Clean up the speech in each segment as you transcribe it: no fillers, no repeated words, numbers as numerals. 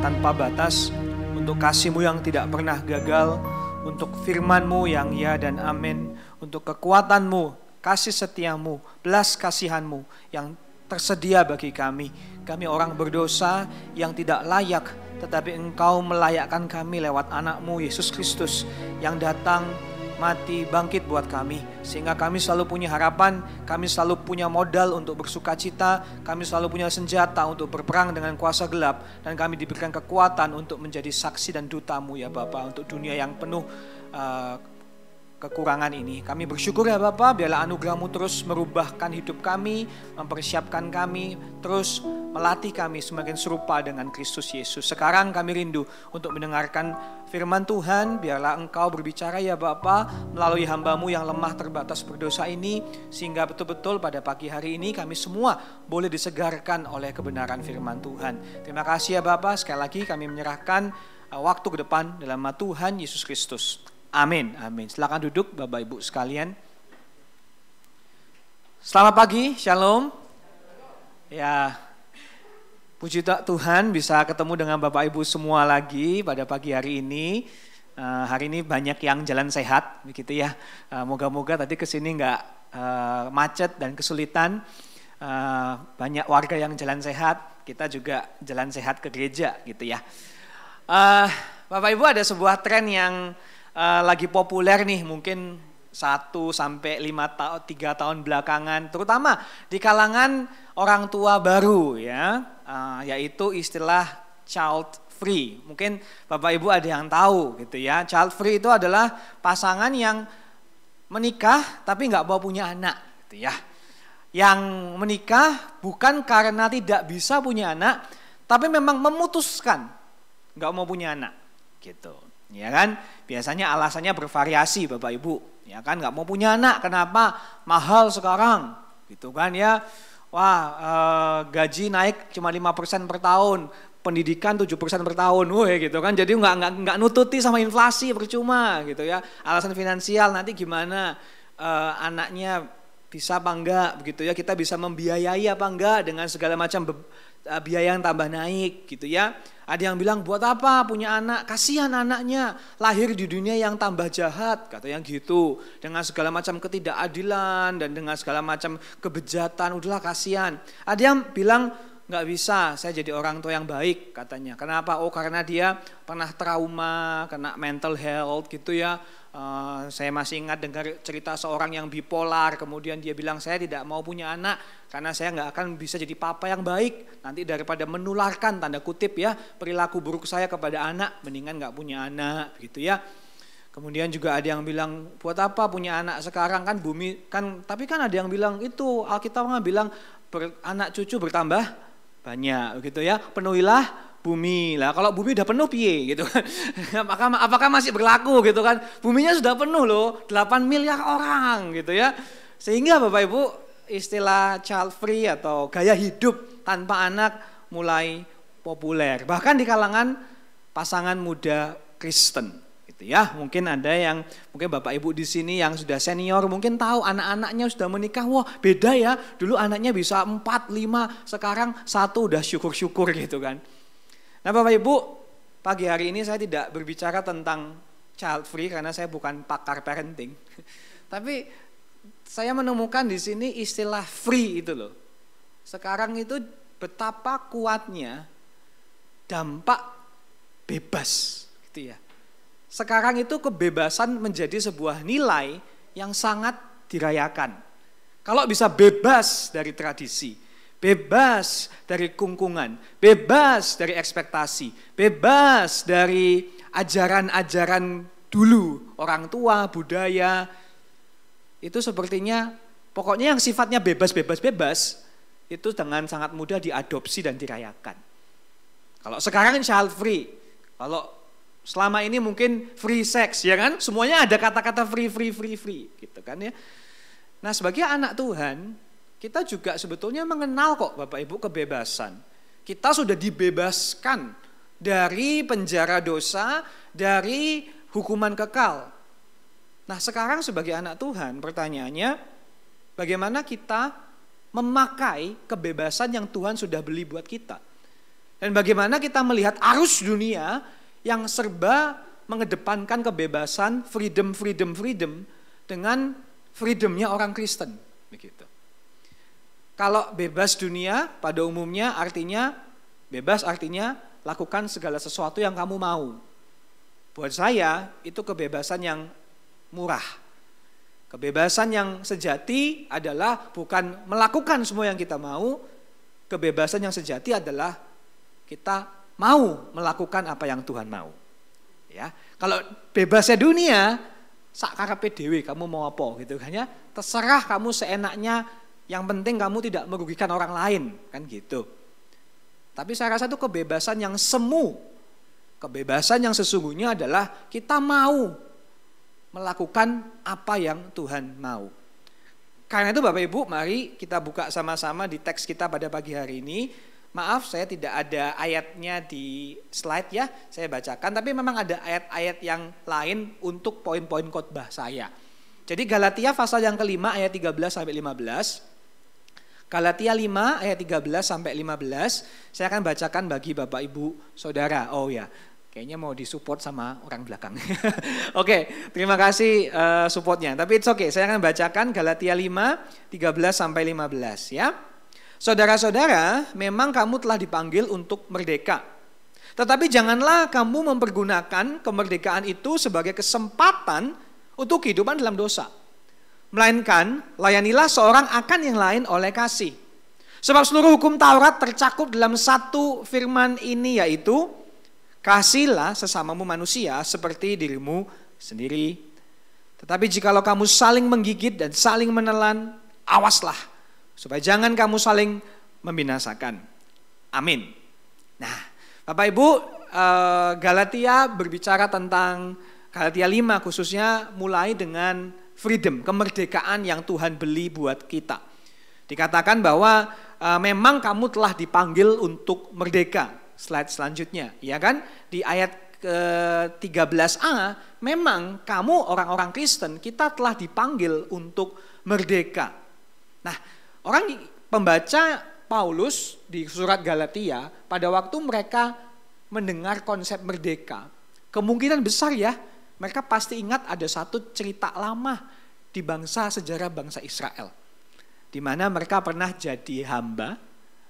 tanpa batas, untuk kasih-Mu yang tidak pernah gagal, untuk firman-Mu yang ya dan amin, untuk kekuatan-Mu, kasih setia-Mu, belas kasihan-Mu yang tersedia bagi kami. Kami orang berdosa yang tidak layak, tetapi Engkau melayakkan kami lewat anak-Mu Yesus Kristus yang datang, mati, bangkit buat kami. Sehingga kami selalu punya harapan, kami selalu punya modal untuk bersuka cita, kami selalu punya senjata untuk berperang dengan kuasa gelap, dan kami diberikan kekuatan untuk menjadi saksi dan duta-Mu ya Bapa, untuk dunia yang penuh kekurangan ini. Kami bersyukur ya Bapa, biarlah anugerah-Mu terus merubahkan hidup kami, mempersiapkan kami, terus melatih kami semakin serupa dengan Kristus Yesus. Sekarang kami rindu untuk mendengarkan firman Tuhan. Biarlah Engkau berbicara ya Bapa melalui hamba-Mu yang lemah, terbatas, berdosa ini, sehingga betul-betul pada pagi hari ini kami semua boleh disegarkan oleh kebenaran firman Tuhan. Terima kasih ya Bapa. Sekali lagi kami menyerahkan waktu ke depan dalam nama Tuhan Yesus Kristus. Amin, amin. Silakan duduk Bapak Ibu sekalian. Selamat pagi, shalom. Ya, puji Tuhan bisa ketemu dengan Bapak Ibu semua lagi pada pagi hari ini. Hari ini banyak yang jalan sehat, begitu ya. Moga-moga tadi kesini nggak macet dan kesulitan. Banyak warga yang jalan sehat, kita juga jalan sehat ke gereja, gitu ya. Bapak Ibu, ada sebuah tren yang lagi populer nih, mungkin 1 sampai 3 tahun belakangan, terutama di kalangan orang tua baru ya, yaitu istilah child free. Mungkin Bapak Ibu ada yang tahu gitu ya. Child free itu adalah pasangan yang menikah tapi nggak mau punya anak gitu ya. Yang menikah bukan karena tidak bisa punya anak, tapi memang memutuskan nggak mau punya anak gitu. Ya kan, biasanya alasannya bervariasi Bapak Ibu, ya kan, nggak mau punya anak, kenapa? Mahal sekarang, gitu kan ya. Wah, gaji naik cuma 5% per tahun, pendidikan 7% per tahun, gitu kan. Jadi nggak nututi sama inflasi, percuma, gitu ya. Alasan finansial, nanti gimana anaknya bisa apa enggak, begitu ya. Kita bisa membiayai apa enggak dengan segala macam biaya yang tambah naik, gitu ya. Ada yang bilang buat apa punya anak, kasihan anaknya lahir di dunia yang tambah jahat, kata yang gitu, dengan segala macam ketidakadilan dan dengan segala macam kebejatan, udahlah kasihan. Ada yang bilang nggak bisa, saya jadi orang tua yang baik katanya. Kenapa? Oh karena dia pernah trauma, kena mental health gitu ya. Saya masih ingat dengar cerita seorang yang bipolar, kemudian dia bilang saya tidak mau punya anak karena saya nggak akan bisa jadi papa yang baik. Nanti daripada menularkan tanda kutip ya perilaku buruk saya kepada anak, mendingan nggak punya anak gitu ya. Kemudian juga ada yang bilang buat apa punya anak sekarang, kan bumi kan, tapi kan ada yang bilang itu Alkitab kan bilang anak cucu bertambah banyak gitu ya, penuhilah bumi. Lah kalau bumi udah penuh piye gitu kan. Apakah masih berlaku gitu kan? Buminya sudah penuh loh, 8 miliar orang gitu ya. Sehingga Bapak Ibu istilah child free atau gaya hidup tanpa anak mulai populer. Bahkan di kalangan pasangan muda Kristen gitu ya. Mungkin ada yang, mungkin Bapak Ibu di sini yang sudah senior mungkin tahu anak-anaknya sudah menikah. Wah beda ya, dulu anaknya bisa 4, 5, sekarang 1 udah syukur-syukur gitu kan. Nah Bapak Ibu, pagi hari ini saya tidak berbicara tentang child free karena saya bukan pakar parenting. Tapi saya menemukan di sini istilah free itu loh. Sekarang itu betapa kuatnya dampak bebas gitu ya. Sekarang itu kebebasan menjadi sebuah nilai yang sangat dirayakan. Kalau bisa bebas dari tradisi, bebas dari kungkungan, bebas dari ekspektasi, bebas dari ajaran-ajaran dulu, orang tua, budaya, itu sepertinya pokoknya yang sifatnya bebas, itu dengan sangat mudah diadopsi dan dirayakan. Kalau sekarang child free, kalau selama ini mungkin free sex, ya kan? Semuanya ada kata-kata free, gitu kan ya. Nah sebagai anak Tuhan, kita juga sebetulnya mengenal kok Bapak Ibu kebebasan. Kita sudah dibebaskan dari penjara dosa, dari hukuman kekal. Nah sekarang sebagai anak Tuhan pertanyaannya, bagaimana kita memakai kebebasan yang Tuhan sudah beli buat kita. Dan bagaimana kita melihat arus dunia yang serba mengedepankan kebebasan, freedom dengan freedomnya orang Kristen. Begitu. Kalau bebas dunia pada umumnya artinya, bebas artinya lakukan segala sesuatu yang kamu mau. Buat saya itu kebebasan yang murah. Kebebasan yang sejati adalah bukan melakukan semua yang kita mau. Kebebasan yang sejati adalah kita mau melakukan apa yang Tuhan mau. Ya, kalau bebasnya dunia, sak karepe dhewe kamu mau apa gitu kan ya. Terserah kamu seenaknya, yang penting kamu tidak merugikan orang lain, kan gitu. Tapi saya rasa itu kebebasan yang semu. Kebebasan yang sesungguhnya adalah kita mau melakukan apa yang Tuhan mau. Karena itu Bapak Ibu, mari kita buka sama-sama di teks kita pada pagi hari ini. Maaf, saya tidak ada ayatnya di slide ya, saya bacakan. Tapi memang ada ayat-ayat yang lain untuk poin-poin khotbah saya. Jadi Galatia pasal yang kelima ayat 13-15. Galatia 5 ayat 13-15. Saya akan bacakan bagi Bapak Ibu Saudara. Oh ya, kayaknya mau disupport sama orang belakang. Oke, terima kasih supportnya. Tapi it's okay, saya akan bacakan Galatia 5, 13-15 ya. Saudara-saudara, memang kamu telah dipanggil untuk merdeka. Tetapi janganlah kamu mempergunakan kemerdekaan itu sebagai kesempatan untuk kehidupan dalam dosa. Melainkan, layanilah seorang akan yang lain oleh kasih. Sebab seluruh hukum Taurat tercakup dalam satu firman ini, yaitu kasihilah sesamamu manusia seperti dirimu sendiri. Tetapi jikalau kamu saling menggigit dan saling menelan, awaslah supaya jangan kamu saling membinasakan. Amin. Nah, Bapak Ibu, Galatia berbicara tentang Galatia 5 khususnya mulai dengan freedom, kemerdekaan yang Tuhan beli buat kita. Dikatakan bahwa memang kamu telah dipanggil untuk merdeka. Slide selanjutnya, ya kan? Di ayat ke-13a, memang kamu orang-orang Kristen, kita telah dipanggil untuk merdeka. Nah, orang pembaca Paulus di surat Galatia pada waktu mereka mendengar konsep merdeka, kemungkinan besar ya mereka pasti ingat ada satu cerita lama di sejarah bangsa Israel, di mana mereka pernah jadi hamba,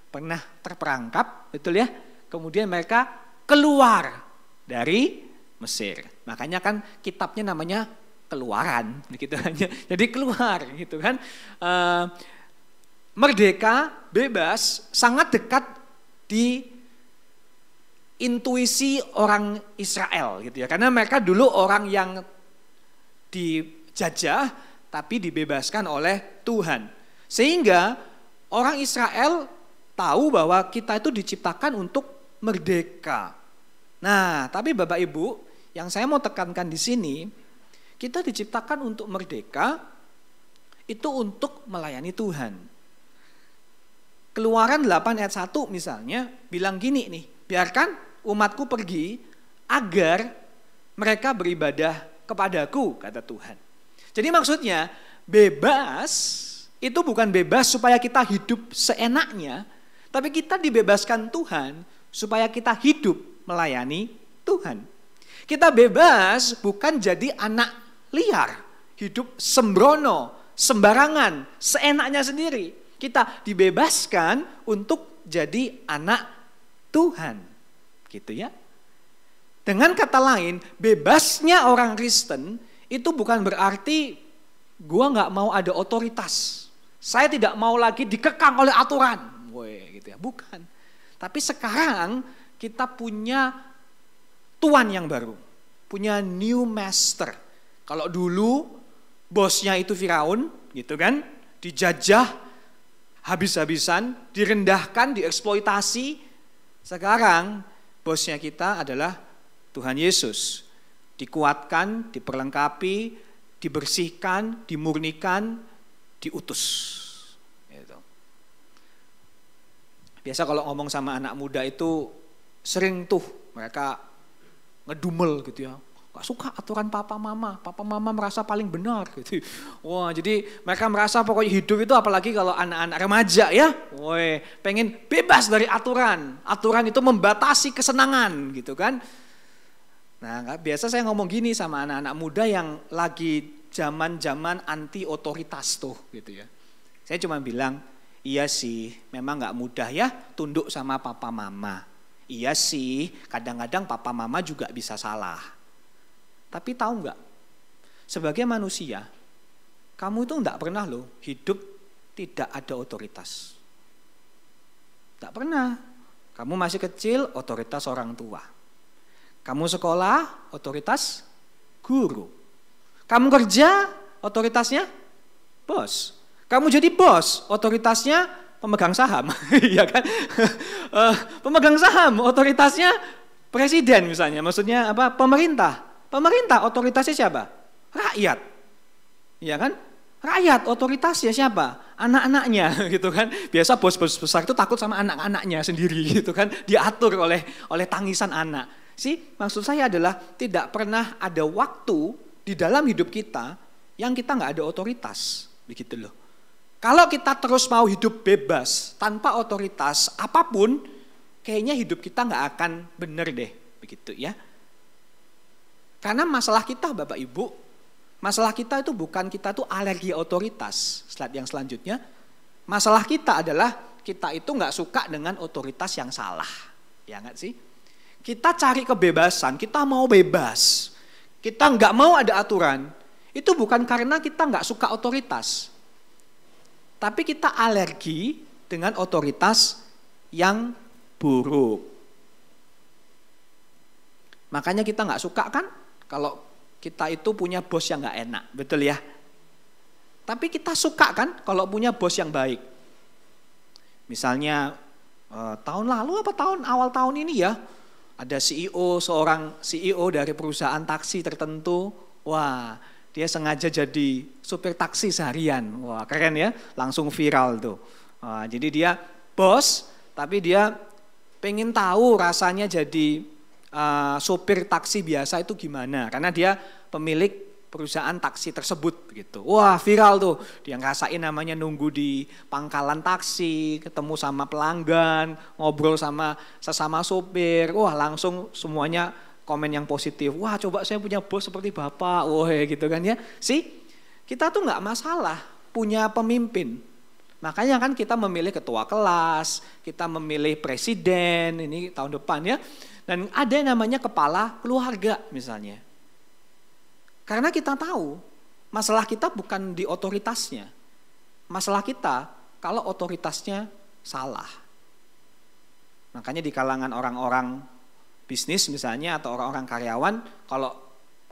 pernah terperangkap, betul ya? Kemudian mereka keluar dari Mesir. Makanya kan kitabnya namanya Keluaran, gitu kan? Jadi keluar, gitu kan? Merdeka, bebas, sangat dekat di intuisi orang Israel gitu ya. Karena mereka dulu orang yang dijajah tapi dibebaskan oleh Tuhan. Sehingga orang Israel tahu bahwa kita itu diciptakan untuk merdeka. Nah, tapi Bapak Ibu, yang saya mau tekankan di sini, kita diciptakan untuk merdeka itu untuk melayani Tuhan. Keluaran 8 ayat 1 misalnya bilang gini nih, biarkan umatku pergi agar mereka beribadah kepadaku, kata Tuhan. Jadi maksudnya bebas itu bukan bebas supaya kita hidup seenaknya, tapi kita dibebaskan Tuhan supaya kita hidup melayani Tuhan. Kita bebas bukan jadi anak liar, hidup sembrono, sembarangan, seenaknya sendiri. Kita dibebaskan untuk jadi anak Tuhan, gitu ya. Dengan kata lain, bebasnya orang Kristen itu bukan berarti gua nggak mau ada otoritas. Saya tidak mau lagi dikekang oleh aturan, gitu ya. Bukan. Tapi sekarang kita punya tuan yang baru, punya new master. Kalau dulu bosnya itu Firaun, gitu kan, dijajah habis-habisan, direndahkan, dieksploitasi. Sekarang bosnya kita adalah Tuhan Yesus. Dikuatkan, diperlengkapi, dibersihkan, dimurnikan, diutus. Gitu. Biasa kalau ngomong sama anak muda itu sering tuh mereka ngedumel gitu ya. Gak suka aturan papa mama merasa paling benar gitu. Wah, jadi mereka merasa pokoknya hidup itu apalagi kalau anak-anak remaja ya, woi, pengen bebas dari aturan. Aturan itu membatasi kesenangan gitu kan. Nah, biasa saya ngomong gini sama anak-anak muda yang lagi zaman-zaman anti otoritas tuh gitu ya. Saya cuma bilang, iya sih, memang gak mudah ya tunduk sama papa mama. Iya sih, kadang-kadang papa mama juga bisa salah. Tapi tahu gak, sebagai manusia, kamu itu gak pernah loh hidup tidak ada otoritas. Gak pernah. Kamu masih kecil, otoritas orang tua. Kamu sekolah, otoritas guru. Kamu kerja, otoritasnya bos. Kamu jadi bos, otoritasnya pemegang saham, ya kan? Pemegang saham, otoritasnya presiden misalnya, maksudnya apa? Pemerintah. Pemerintah otoritasnya siapa? Rakyat, ya kan? Rakyat otoritasnya siapa? Anak-anaknya, gitu kan? Biasa bos-bos besar itu takut sama anak-anaknya sendiri, gitu kan? Diatur oleh tangisan anak. Maksud saya adalah tidak pernah ada waktu di dalam hidup kita yang kita nggak ada otoritas, begitu loh. Kalau kita terus mau hidup bebas, tanpa otoritas apapun, kayaknya hidup kita nggak akan bener deh, begitu ya. Karena masalah kita Bapak Ibu, masalah kita itu bukan kita tuh alergi otoritas. Slide yang selanjutnya, masalah kita adalah kita itu nggak suka dengan otoritas yang salah, ya nggak sih? Kita cari kebebasan, kita mau bebas, kita nggak mau ada aturan, itu bukan karena kita nggak suka otoritas. Tapi kita alergi dengan otoritas yang buruk. Makanya kita nggak suka kan kalau kita itu punya bos yang nggak enak, betul ya? Tapi kita suka kan kalau punya bos yang baik. Misalnya tahun lalu apa awal tahun ini ya, ada seorang CEO dari perusahaan taksi tertentu, wah, dia sengaja jadi supir taksi seharian. Wah, keren ya, langsung viral tuh. Wah, jadi dia bos, tapi dia pengen tahu rasanya jadi supir taksi biasa itu gimana. Karena dia pemilik perusahaan taksi tersebut gitu. Wah, viral tuh. Dia ngerasain namanya nunggu di pangkalan taksi, ketemu sama pelanggan, ngobrol sama sesama supir. Wah, langsung semuanya komen yang positif. Wah, coba saya punya bos seperti Bapak. Wah, gitu kan ya. Kita tuh nggak masalah punya pemimpin. Makanya kan kita memilih ketua kelas, kita memilih presiden, ini tahun depan ya. Dan ada yang namanya kepala keluarga misalnya. Karena kita tahu masalah kita bukan di otoritasnya. Masalah kita kalau otoritasnya salah. Makanya di kalangan orang-orang bisnis misalnya atau orang-orang karyawan, kalau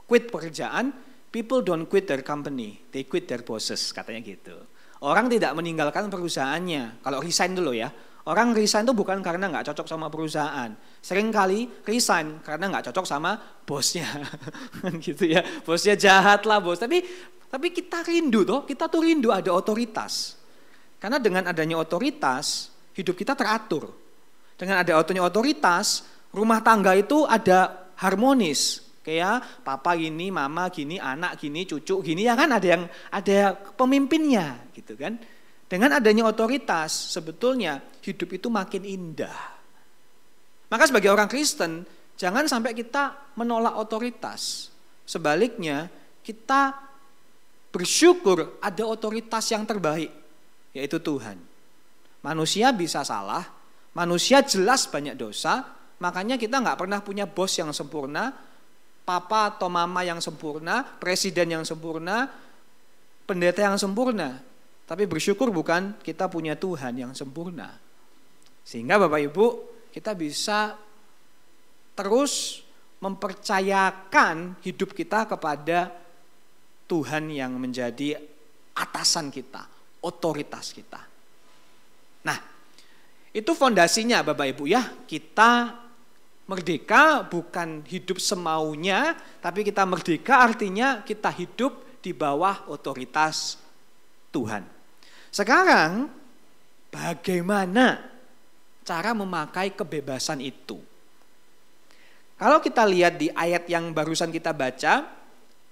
quit pekerjaan, people don't quit their company, they quit their bosses, katanya gitu. Orang tidak meninggalkan perusahaannya, kalau resign dulu ya. Orang resign itu bukan karena nggak cocok sama perusahaan. Seringkali resign karena nggak cocok sama bosnya. Gitu ya, bosnya jahat lah bos. Tapi kita rindu toh, kita tuh rindu ada otoritas. Karena dengan adanya otoritas, hidup kita teratur. Dengan ada otoritas, rumah tangga itu ada harmonis. Kayak papa gini, mama gini, anak gini, cucu gini, ya kan ada pemimpinnya gitu kan. Dengan adanya otoritas, sebetulnya hidup itu makin indah. Maka sebagai orang Kristen, jangan sampai kita menolak otoritas. Sebaliknya, kita bersyukur ada otoritas yang terbaik, yaitu Tuhan. Manusia bisa salah, manusia jelas banyak dosa, makanya kita nggak pernah punya bos yang sempurna, papa atau mama yang sempurna, presiden yang sempurna, pendeta yang sempurna. Tapi bersyukur bukan kita punya Tuhan yang sempurna. Sehingga Bapak Ibu kita bisa terus mempercayakan hidup kita kepada Tuhan yang menjadi atasan kita, otoritas kita. Nah, itu fondasinya Bapak Ibu ya. Kita merdeka bukan hidup semaunya, tapi kita merdeka artinya kita hidup di bawah otoritas Tuhan. Sekarang bagaimana cara memakai kebebasan itu? Kalau kita lihat di ayat yang barusan kita baca,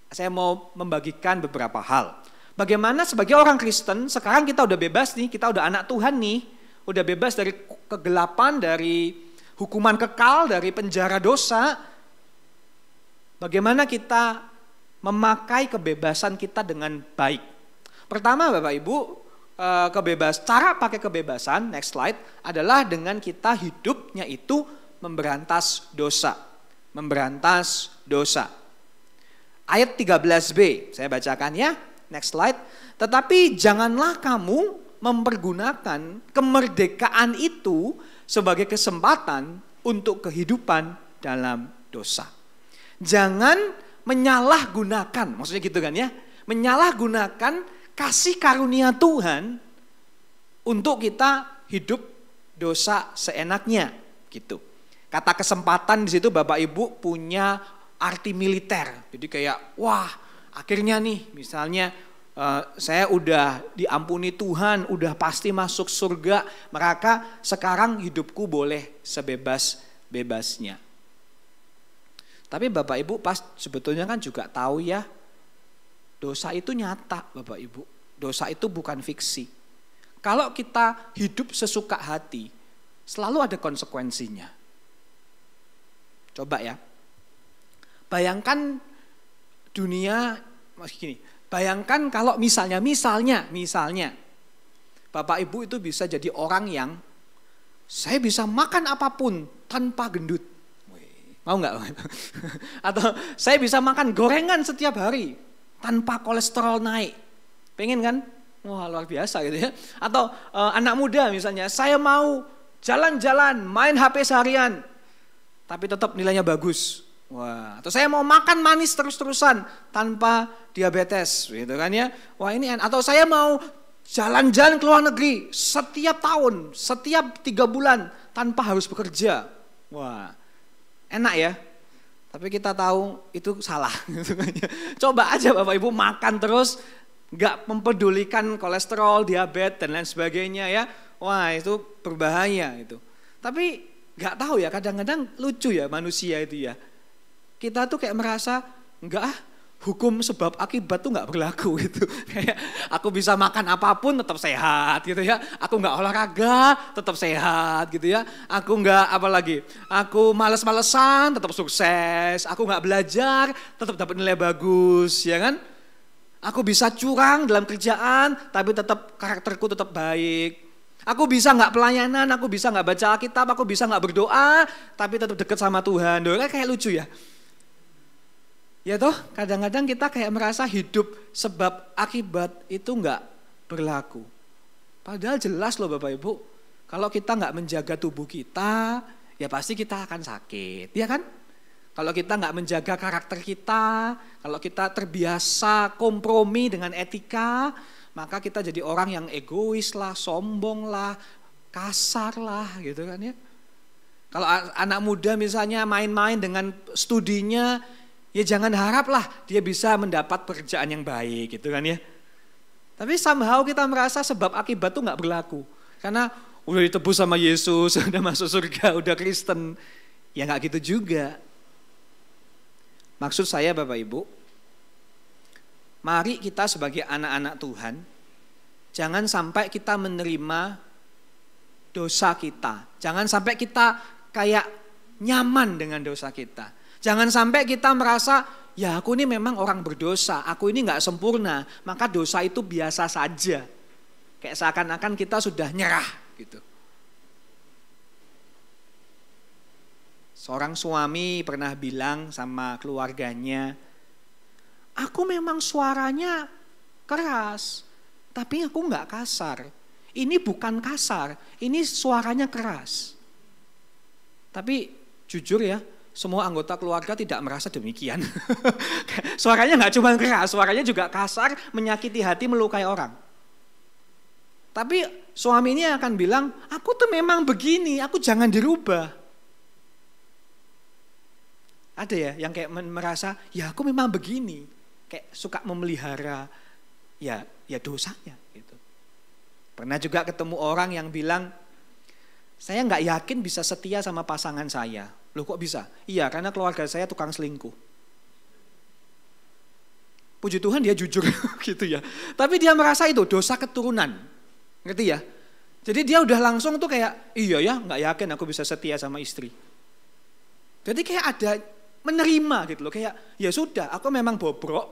saya mau membagikan beberapa hal. Bagaimana sebagai orang Kristen, sekarang kita udah bebas nih, kita udah anak Tuhan nih, udah bebas dari kegelapan, dari hukuman kekal, dari penjara dosa. Bagaimana kita memakai kebebasan kita dengan baik. Pertama Bapak Ibu, cara pakai kebebasan, next slide, adalah dengan kita hidupnya itu memberantas dosa. Memberantas dosa. Ayat 13b, saya bacakan ya, next slide. Tetapi janganlah kamu mempergunakan kemerdekaan itu sebagai kesempatan untuk kehidupan dalam dosa. Jangan menyalahgunakan, maksudnya gitu kan ya, menyalahgunakan kasih karunia Tuhan untuk kita hidup dosa seenaknya, gitu. Kata kesempatan di situ Bapak Ibu punya arti militer. Jadi kayak wah akhirnya nih misalnya saya udah diampuni Tuhan, udah pasti masuk surga. Maka sekarang hidupku boleh sebebas-bebasnya. Tapi Bapak Ibu sebetulnya kan juga tahu ya, dosa itu nyata Bapak Ibu. Dosa itu bukan fiksi. Kalau kita hidup sesuka hati, selalu ada konsekuensinya. Coba ya, bayangkan dunia, gini, bayangkan kalau misalnya, Bapak Ibu itu bisa jadi orang yang, saya bisa makan apapun tanpa gendut. Mau nggak? Atau saya bisa makan gorengan setiap hari tanpa kolesterol naik. Pengen kan? Wah luar biasa gitu ya. Atau anak muda misalnya, saya mau jalan-jalan, main HP seharian, tapi tetap nilainya bagus. Wah, atau saya mau makan manis terus-terusan tanpa diabetes, gitu kan ya. Wah ini, atau saya mau jalan-jalan ke luar negeri setiap tahun, setiap 3 bulan tanpa harus bekerja. Wah, enak ya. Tapi kita tahu itu salah. Coba aja Bapak Ibu makan terus, nggak mempedulikan kolesterol, diabetes dan lain sebagainya ya. Wah itu berbahaya itu. Tapi nggak tahu ya, kadang-kadang lucu ya manusia itu ya. Kita tuh kayak merasa hukum sebab akibat tuh nggak berlaku gitu. Kayak aku bisa makan apapun tetap sehat gitu ya. Aku nggak olahraga tetap sehat gitu ya. Aku nggak aku males-malesan tetap sukses. Aku nggak belajar tetap dapat nilai bagus ya kan. Aku bisa curang dalam kerjaan tapi tetap karakterku tetap baik. Aku bisa nggak pelayanan, aku bisa nggak baca Alkitab, aku bisa nggak berdoa, tapi tetap dekat sama Tuhan. Doa kayak lucu ya. Ya toh, kadang-kadang kita kayak merasa hidup sebab akibat itu nggak berlaku. Padahal jelas loh Bapak Ibu, kalau kita nggak menjaga tubuh kita, ya pasti kita akan sakit, ya kan? Kalau kita nggak menjaga karakter kita, kalau kita terbiasa kompromi dengan etika, maka kita jadi orang yang egois lah, sombong lah, kasar lah gitu kan ya. Kalau anak muda misalnya main-main dengan studinya, ya jangan haraplah dia bisa mendapat pekerjaan yang baik gitu kan ya. Tapi somehow kita merasa sebab akibat tuh gak berlaku. Karena udah ditebus sama Yesus, udah masuk surga, udah Kristen. Ya gak gitu juga. Maksud saya Bapak Ibu, mari kita sebagai anak-anak Tuhan, jangan sampai kita menerima dosa kita. Jangan sampai kita kayak nyaman dengan dosa kita. Jangan sampai kita merasa, ya aku ini memang orang berdosa, aku ini gak sempurna, maka dosa itu biasa saja. Kayak seakan-akan kita sudah nyerah gitu. Seorang suami pernah bilang sama keluarganya, aku memang suaranya keras, tapi aku nggak kasar. Ini bukan kasar, ini suaranya keras. Tapi jujur ya, semua anggota keluarga tidak merasa demikian. Suaranya nggak cuma keras, suaranya juga kasar, menyakiti hati, melukai orang. Tapi suami ini akan bilang, aku tuh memang begini, aku jangan dirubah. Ada ya yang kayak merasa, ya aku memang begini. Kayak suka memelihara ya dosanya gitu. Pernah juga ketemu orang yang bilang, saya nggak yakin bisa setia sama pasangan saya. Loh kok bisa? Iya, karena keluarga saya tukang selingkuh. Puji Tuhan dia jujur gitu ya. Tapi dia merasa itu dosa keturunan. Ngerti ya? Jadi dia udah langsung tuh kayak, iya ya gak yakin aku bisa setia sama istri. Jadi kayak ada menerima gitu loh. Kayak ya sudah aku memang bobrok,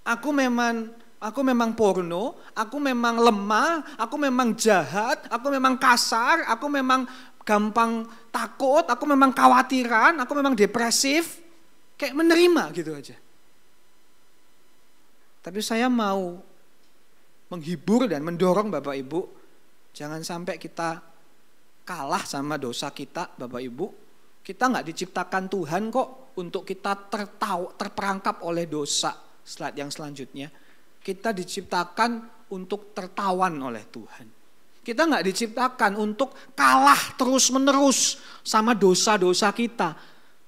aku memang porno, aku memang lemah, aku memang jahat, aku memang kasar, aku memang gampang takut, aku memang khawatiran, aku memang depresif. Kayak menerima gitu aja. Tapi saya mau menghibur dan mendorong Bapak Ibu, jangan sampai kita kalah sama dosa kita Bapak Ibu. Kita gak diciptakan Tuhan kok untuk kita terperangkap oleh dosa. Slide yang selanjutnya. Kita diciptakan untuk tertawan oleh Tuhan. Kita gak diciptakan untuk kalah terus-menerus sama dosa-dosa kita.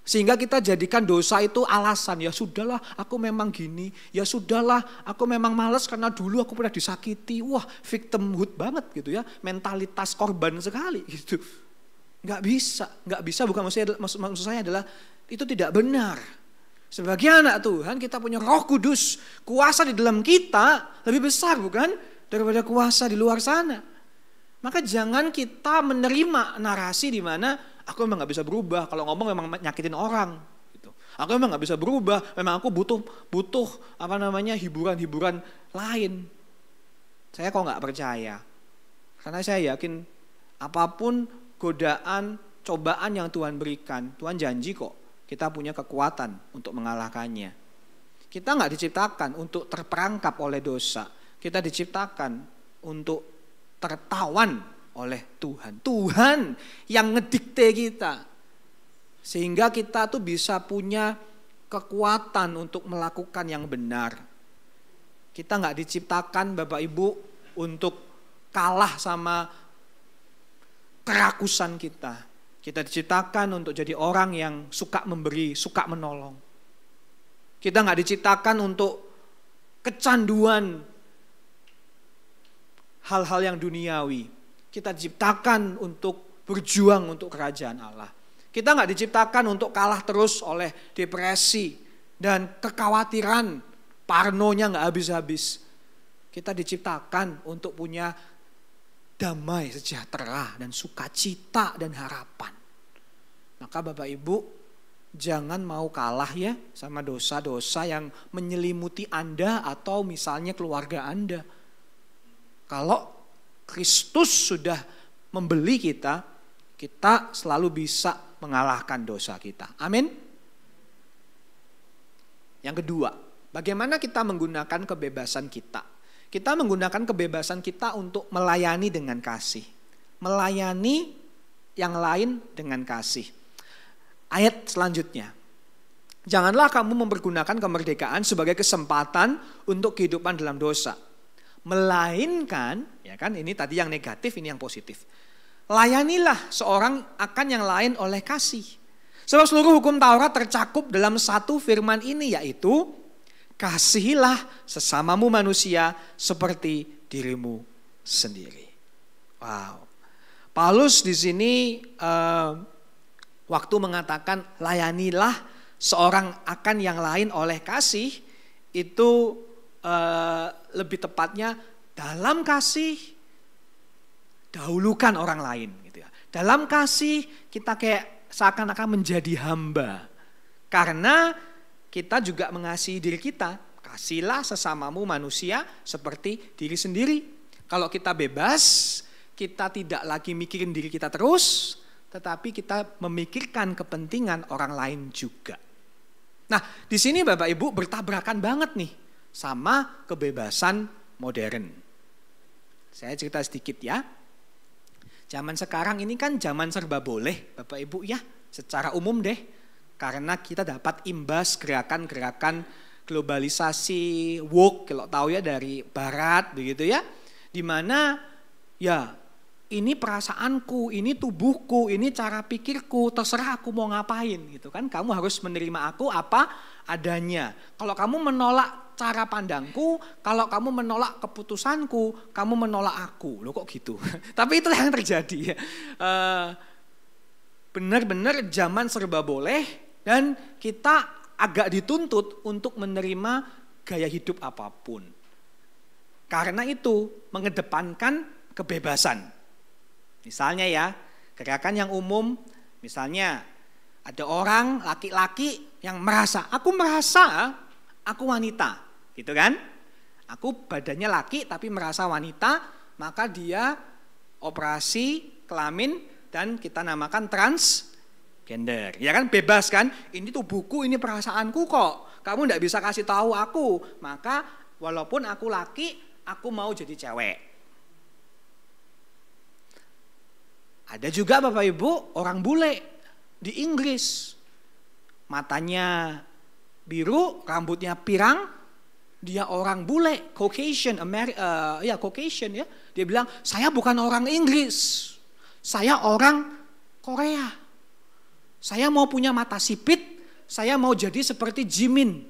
Sehingga kita jadikan dosa itu alasan, ya sudahlah aku memang gini, ya sudahlah aku memang malas karena dulu aku pernah disakiti. Wah, victimhood banget gitu ya, mentalitas korban sekali gitu. Gak bisa, bukan maksud saya adalah itu tidak benar. Sebagai anak Tuhan kita punya Roh Kudus, kuasa di dalam kita lebih besar bukan daripada kuasa di luar sana. Maka jangan kita menerima narasi di mana aku memang gak bisa berubah, kalau ngomong memang nyakitin orang. Gitu. Aku memang gak bisa berubah, memang aku butuh hiburan-hiburan lain. Saya kok gak percaya. Karena saya yakin apapun godaan, cobaan yang Tuhan berikan, Tuhan janji kok kita punya kekuatan untuk mengalahkannya. Kita gak diciptakan untuk terperangkap oleh dosa. Kita diciptakan untuk tertawan oleh Tuhan. Tuhan yang ngedikte kita. Sehingga kita tuh bisa punya kekuatan untuk melakukan yang benar. Kita gak diciptakan Bapak Ibu untuk kalah sama kerakusan kita. Kita diciptakan untuk jadi orang yang suka memberi, suka menolong. Kita gak diciptakan untuk kecanduan hal-hal yang duniawi. Kita diciptakan untuk berjuang untuk kerajaan Allah. Kita gak diciptakan untuk kalah terus oleh depresi dan kekhawatiran, parnonya gak habis-habis. Kita diciptakan untuk punya damai, sejahtera, dan sukacita dan harapan. Maka Bapak Ibu, jangan mau kalah ya sama dosa-dosa yang menyelimuti Anda atau misalnya keluarga Anda. Kalau Kristus sudah membeli kita, kita selalu bisa mengalahkan dosa kita. Amin. Yang kedua, bagaimana kita menggunakan kebebasan kita? Kita menggunakan kebebasan kita untuk melayani dengan kasih. Melayani yang lain dengan kasih. Ayat selanjutnya. Janganlah kamu mempergunakan kemerdekaan sebagai kesempatan untuk kehidupan dalam dosa. Melainkan, ya kan, ini tadi yang negatif, ini yang positif. Layanilah seorang akan yang lain oleh kasih. Sebab seluruh hukum Taurat tercakup dalam satu firman ini, yaitu kasihilah sesamamu manusia seperti dirimu sendiri. Wow. Paulus di sini waktu mengatakan layanilah seorang akan yang lain oleh kasih, itu lebih tepatnya dalam kasih dahulukan orang lain gitu ya. Dalam kasih kita kayak seakan-akan menjadi hamba. Karena kita juga mengasihi diri kita. Kasihlah sesamamu manusia seperti diri sendiri. Kalau kita bebas, kita tidak lagi mikirin diri kita terus, tetapi kita memikirkan kepentingan orang lain juga. Nah, di sini Bapak Ibu bertabrakan banget nih sama kebebasan modern. Saya cerita sedikit ya. Zaman sekarang ini kan zaman serba boleh Bapak Ibu ya, secara umum deh. Karena kita dapat imbas gerakan-gerakan globalisasi, woke, kalau tahu ya dari barat begitu ya. Di mana ya ini perasaanku, ini tubuhku, ini cara pikirku, terserah aku mau ngapain gitu kan. Kamu harus menerima aku apa adanya. Kalau kamu menolak cara pandangku, kalau kamu menolak keputusanku, kamu menolak aku. Loh kok gitu? Tapi itulah yang terjadi. benar-benar zaman serba boleh dan kita agak dituntut untuk menerima gaya hidup apapun. Karena itu mengedepankan kebebasan. Misalnya ya, gerakan yang umum, misalnya ada orang laki-laki yang merasa aku wanita, gitu kan? Aku badannya laki tapi merasa wanita, maka dia operasi kelamin dan kita namakan transgender. Ya kan, bebas kan? Ini tubuhku, ini perasaanku kok. Kamu enggak bisa kasih tahu aku. Maka walaupun aku laki, aku mau jadi cewek. Ada juga Bapak Ibu orang bule di Inggris. Matanya biru, rambutnya pirang, dia orang bule, Caucasian, Caucasian ya. Dia bilang, saya bukan orang Inggris, saya orang Korea. Saya mau punya mata sipit, saya mau jadi seperti Jimin.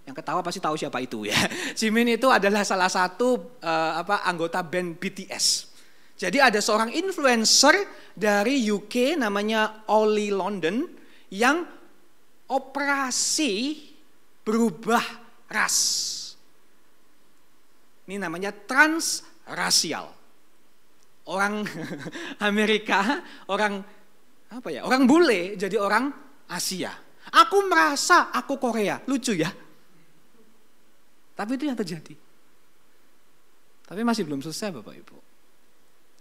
Yang ketawa pasti tahu siapa itu ya. Jimin itu adalah salah satu anggota band BTS. Jadi ada seorang influencer dari UK namanya Ollie London yang operasi berubah ras. Ini namanya transrasial. Orang Amerika, orang bule jadi orang Asia. Aku merasa aku Korea, lucu ya. Tapi itu yang terjadi. Tapi masih belum selesai Bapak Ibu.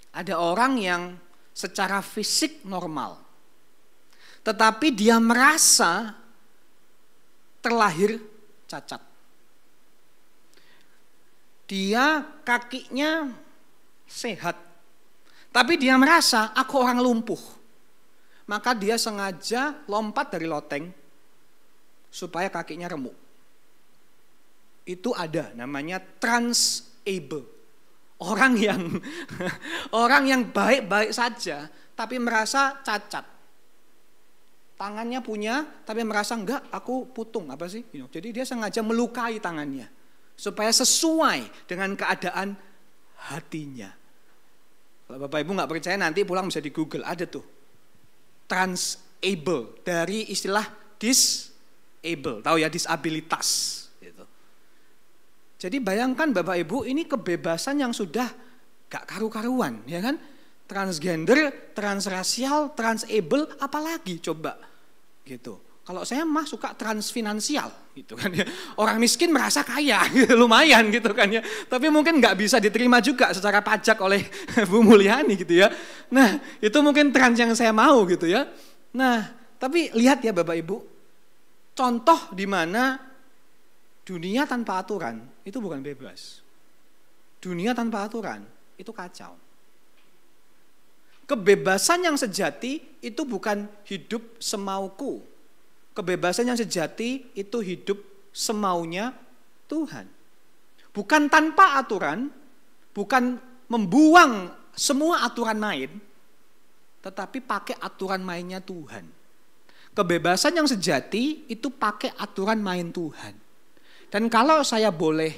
Ada orang yang secara fisik normal, tetapi dia merasa terlahir cacat. Dia kakinya sehat, tapi dia merasa aku orang lumpuh. Maka dia sengaja lompat dari loteng supaya kakinya remuk. Itu ada namanya transable. Orang yang baik-baik saja tapi merasa cacat. Tangannya punya tapi merasa enggak, aku putung apa sih? Jadi dia sengaja melukai tangannya supaya sesuai dengan keadaan hatinya. Kalau Bapak Ibu nggak percaya nanti pulang bisa di Google, ada tuh. Transable dari istilah disable, tahu ya, disabilitas. Jadi bayangkan Bapak Ibu, ini kebebasan yang sudah gak karu-karuan, ya kan? Transgender, transrasial, transable, apalagi coba gitu. Kalau saya mah suka transfinansial gitu kan ya. Orang miskin merasa kaya, gitu, lumayan gitu kan ya. Tapi mungkin gak bisa diterima juga secara pajak oleh Bu Mulyani gitu ya. Nah, itu mungkin trans yang saya mau gitu ya. Nah, tapi lihat ya Bapak Ibu, contoh di mana dunia tanpa aturan itu bukan bebas. Dunia tanpa aturan itu kacau. Kebebasan yang sejati itu bukan hidup semauku. Kebebasan yang sejati itu hidup semaunya Tuhan. Bukan tanpa aturan, bukan membuang semua aturan main, tetapi pakai aturan mainnya Tuhan. Kebebasan yang sejati itu pakai aturan main Tuhan. Dan kalau saya boleh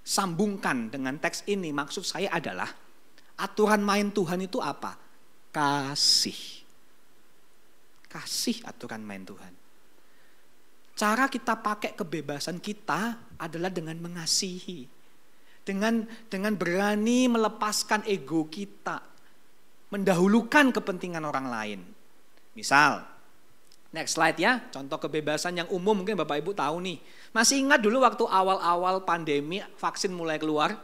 sambungkan dengan teks ini, maksud saya adalah aturan main Tuhan itu apa? Kasih. Kasih aturan main Tuhan. Cara kita pakai kebebasan kita adalah dengan mengasihi. Dengan berani melepaskan ego kita. Mendahulukan kepentingan orang lain. Misal, next slide ya, contoh kebebasan yang umum mungkin Bapak Ibu tahu nih. Masih ingat dulu waktu awal-awal pandemi vaksin mulai keluar?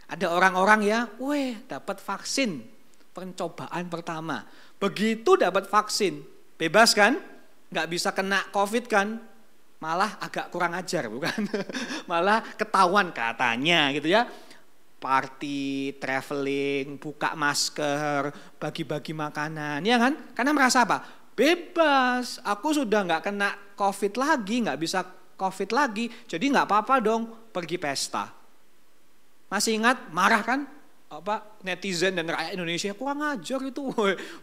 Ada orang-orang ya, dapat vaksin pencobaan pertama. Begitu dapat vaksin, bebas kan? Nggak bisa kena COVID kan? Malah agak kurang ajar bukan? Malah ketahuan katanya gitu ya. Party, traveling, buka masker, bagi-bagi makanan, ya kan? Karena merasa apa? Bebas, aku sudah nggak kena COVID lagi, nggak bisa COVID lagi, jadi nggak apa-apa dong pergi pesta. Masih ingat marah kan? Netizen dan rakyat Indonesia kurang ajar itu,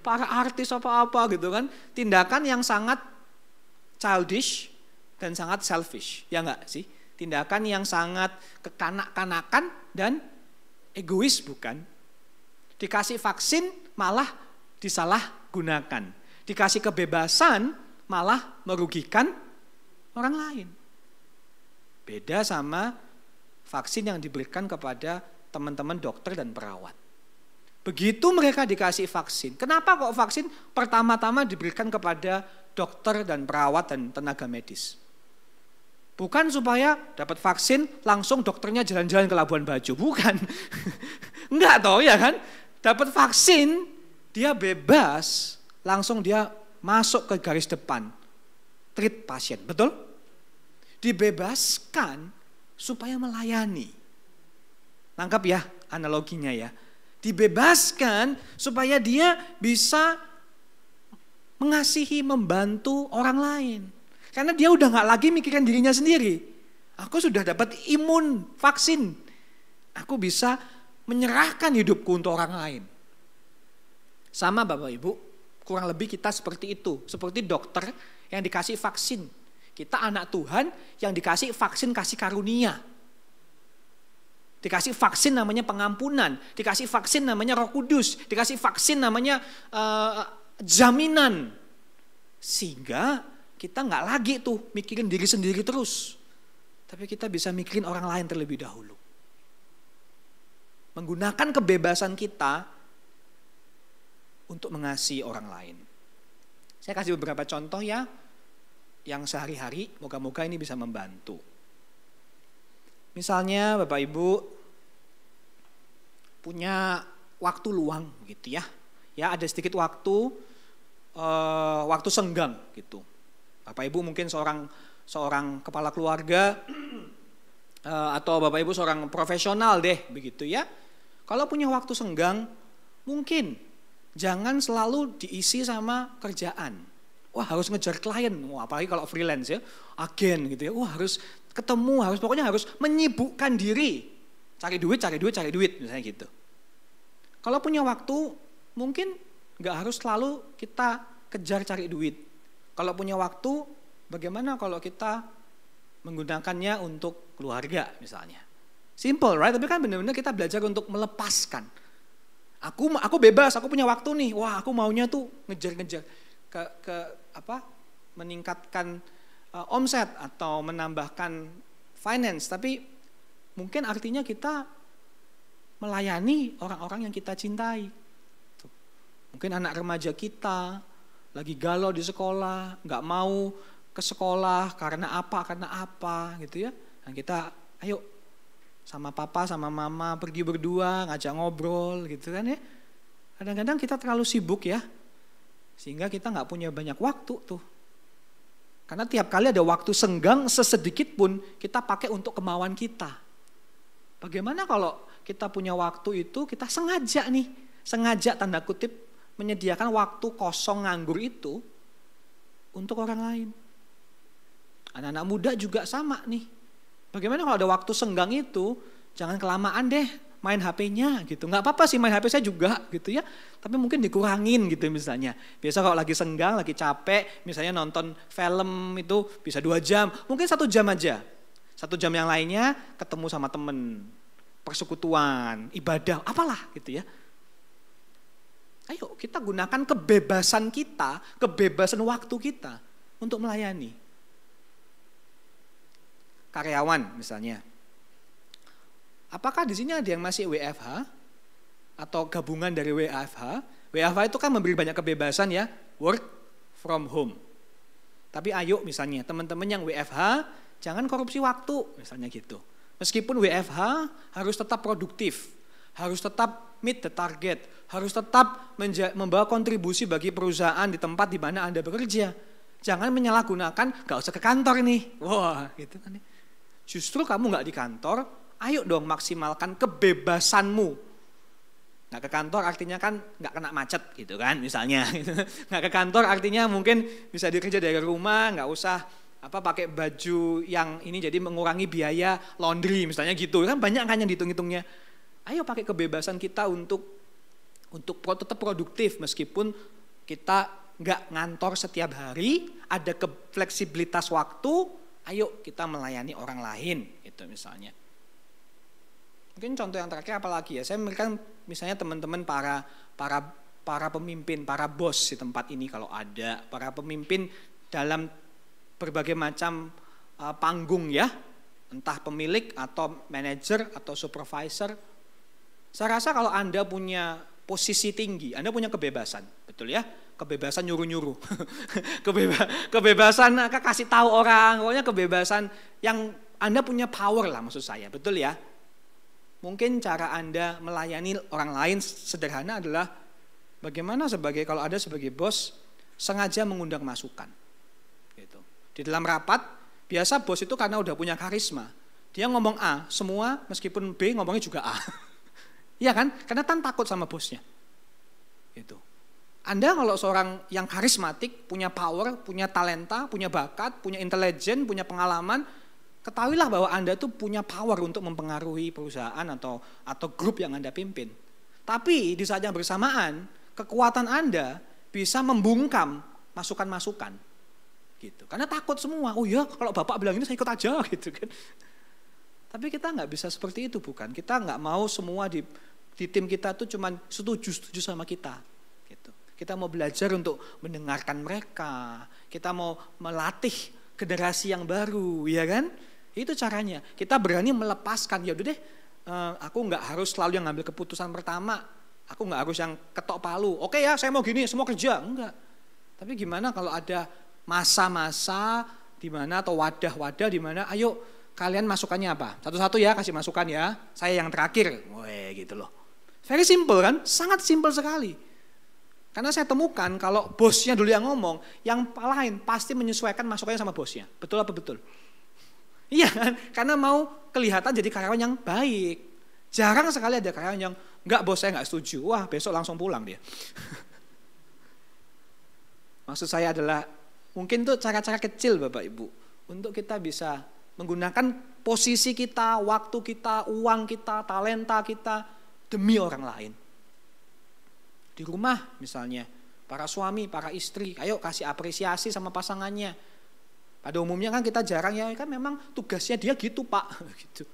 para artis apa-apa gitu kan? Tindakan yang sangat childish dan sangat selfish, ya nggak sih? Tindakan yang sangat kekanak-kanakan dan egois bukan? Dikasih vaksin malah disalah gunakan. Dikasih kebebasan malah merugikan orang lain. Beda sama vaksin yang diberikan kepada teman-teman dokter dan perawat. Begitu mereka dikasih vaksin, kenapa kok vaksin pertama-tama diberikan kepada dokter dan perawat dan tenaga medis? Bukan supaya dapat vaksin langsung dokternya jalan-jalan ke Labuan Bajo, bukan. Enggak toh ya kan? Dapat vaksin, dia bebas, langsung dia masuk ke garis depan, treat pasien, betul? Dibebaskan supaya melayani. Tangkap ya analoginya ya. Dibebaskan supaya dia bisa mengasihi, membantu orang lain. Karena dia udah gak lagi mikirin dirinya sendiri. Aku sudah dapat imun vaksin. Aku bisa menyerahkan hidupku untuk orang lain. Sama Bapak Ibu, kurang lebih kita seperti itu. Seperti dokter yang dikasih vaksin. Kita anak Tuhan yang dikasih vaksin kasih karunia. Dikasih vaksin namanya pengampunan. Dikasih vaksin namanya Roh Kudus. Dikasih vaksin namanya jaminan. Sehingga kita gak lagi tuh mikirin diri sendiri terus. Tapi kita bisa mikirin orang lain terlebih dahulu. Menggunakan kebebasan kita untuk mengasihi orang lain. Saya kasih beberapa contoh ya. Yang sehari-hari, moga-moga ini bisa membantu. Misalnya Bapak Ibu punya waktu luang gitu ya. Ya ada sedikit waktu senggang gitu. Bapak Ibu mungkin seorang kepala keluarga atau Bapak Ibu seorang profesional deh begitu ya. Kalau punya waktu senggang mungkin jangan selalu diisi sama kerjaan. Wah harus ngejar klien, wah, apalagi kalau freelance ya, agen gitu ya. Wah harus ketemu, pokoknya harus menyibukkan diri. Cari duit misalnya gitu. Kalau punya waktu mungkin gak harus selalu kita kejar cari duit. Kalau punya waktu bagaimana kalau kita menggunakannya untuk keluarga misalnya. Simple right, tapi kan benar-benar kita belajar untuk melepaskan. Aku bebas, aku punya waktu nih. Wah aku maunya tuh ngejar-ngejar. Meningkatkan omset atau menambahkan finance, tapi mungkin artinya kita melayani orang-orang yang kita cintai. Mungkin anak remaja kita lagi galau di sekolah, nggak mau ke sekolah karena apa gitu ya. Dan kita ayo sama papa sama mama pergi berdua ngajak ngobrol gitu kan ya. Kadang-kadang kita terlalu sibuk ya. Sehingga kita gak punya banyak waktu tuh. Karena tiap kali ada waktu senggang sesedikit pun kita pakai untuk kemauan kita. Bagaimana kalau kita punya waktu itu kita sengaja tanda kutip menyediakan waktu kosong nganggur itu untuk orang lain. Anak-anak muda juga sama nih. Bagaimana kalau ada waktu senggang itu jangan kelamaan deh main HP-nya gitu. Nggak apa-apa sih main HP saya juga gitu ya. Tapi mungkin dikurangin gitu misalnya. Biasa kalau lagi senggang, lagi capek, misalnya nonton film itu bisa 2 jam. Mungkin 1 jam aja. 1 jam yang lainnya ketemu sama temen. Persekutuan, ibadah, apalah gitu ya. Ayo kita gunakan kebebasan kita, kebebasan waktu kita untuk melayani. Karyawan misalnya. Apakah di sini ada yang masih WFH atau gabungan dari WFH? WFH itu kan memberi banyak kebebasan ya, work from home. Tapi ayo misalnya teman-teman yang WFH jangan korupsi waktu misalnya gitu. Meskipun WFH harus tetap produktif, harus tetap meet the target, harus tetap membawa kontribusi bagi perusahaan di tempat di mana Anda bekerja. Jangan menyalahgunakan, gak usah ke kantor nih. Wah gitu kan. Justru kamu gak di kantor, ayo dong maksimalkan kebebasanmu. Nggak ke kantor artinya kan nggak kena macet gitu kan misalnya. Nggak ke kantor artinya mungkin bisa dikerja dari rumah, nggak usah pakai baju yang ini jadi mengurangi biaya laundry misalnya gitu. Kan banyak kan yang dihitung-hitungnya. Ayo pakai kebebasan kita untuk tetap produktif meskipun kita nggak ngantor setiap hari, ada fleksibilitas waktu. Ayo kita melayani orang lain gitu misalnya. Mungkin contoh yang terakhir apalagi ya, saya memberikan misalnya teman-teman para para pemimpin, para bos di tempat ini kalau ada, para pemimpin dalam berbagai macam panggung ya, entah pemilik atau manajer atau supervisor. Saya rasa kalau Anda punya posisi tinggi, Anda punya kebebasan, betul ya? Kebebasan nyuruh-nyuruh, kebebasan kasih tahu orang, pokoknya kebebasan yang Anda punya power lah maksud saya, betul ya? Mungkin cara Anda melayani orang lain sederhana adalah bagaimana kalau Anda sebagai bos sengaja mengundang masukan. Gitu. Di dalam rapat, biasa bos itu karena udah punya karisma, dia ngomong A, semua meskipun B ngomongnya juga A. Iya kan? Karena takut sama bosnya. Gitu. Anda kalau seorang yang karismatik, punya power, punya talenta, punya bakat, punya intelijen, punya pengalaman, ketahuilah bahwa Anda tuh punya power untuk mempengaruhi perusahaan atau grup yang Anda pimpin. Tapi di saat yang bersamaan, kekuatan Anda bisa membungkam masukan-masukan. Gitu. Karena takut semua. Oh ya, kalau Bapak bilang ini saya ikut aja gitu kan. Tapi kita nggak bisa seperti itu, bukan? Kita nggak mau semua di tim kita tuh cuma setuju sama kita. Gitu. Kita mau belajar untuk mendengarkan mereka. Kita mau melatih generasi yang baru, ya kan? Itu caranya. Kita berani melepaskan. Ya udah deh, aku nggak harus selalu yang ngambil keputusan pertama. Aku nggak harus yang ketok palu. Oke ya, saya mau gini, semua kerja. Enggak. Tapi gimana kalau ada masa-masa di mana atau wadah-wadah di mana, ayo kalian masukannya apa? Satu-satu ya, kasih masukan ya. Saya yang terakhir. Weh, gitu loh. Very simple kan? Sangat simple sekali. Karena saya temukan kalau bosnya dulu yang ngomong, yang lain pasti menyesuaikan masukannya sama bosnya. Betul apa betul? Iya kan? Karena mau kelihatan jadi karyawan yang baik. Jarang sekali ada karyawan yang, enggak bos saya enggak setuju. Wah, besok langsung pulang dia. Maksud saya adalah, mungkin tuh cara-cara kecil Bapak Ibu. Untuk kita bisa menggunakan posisi kita, waktu kita, uang kita, talenta kita demi orang lain. Di rumah misalnya, para suami, para istri, ayo kasih apresiasi sama pasangannya. Pada umumnya kan kita jarang ya, kan memang tugasnya dia gitu Pak. Gitu.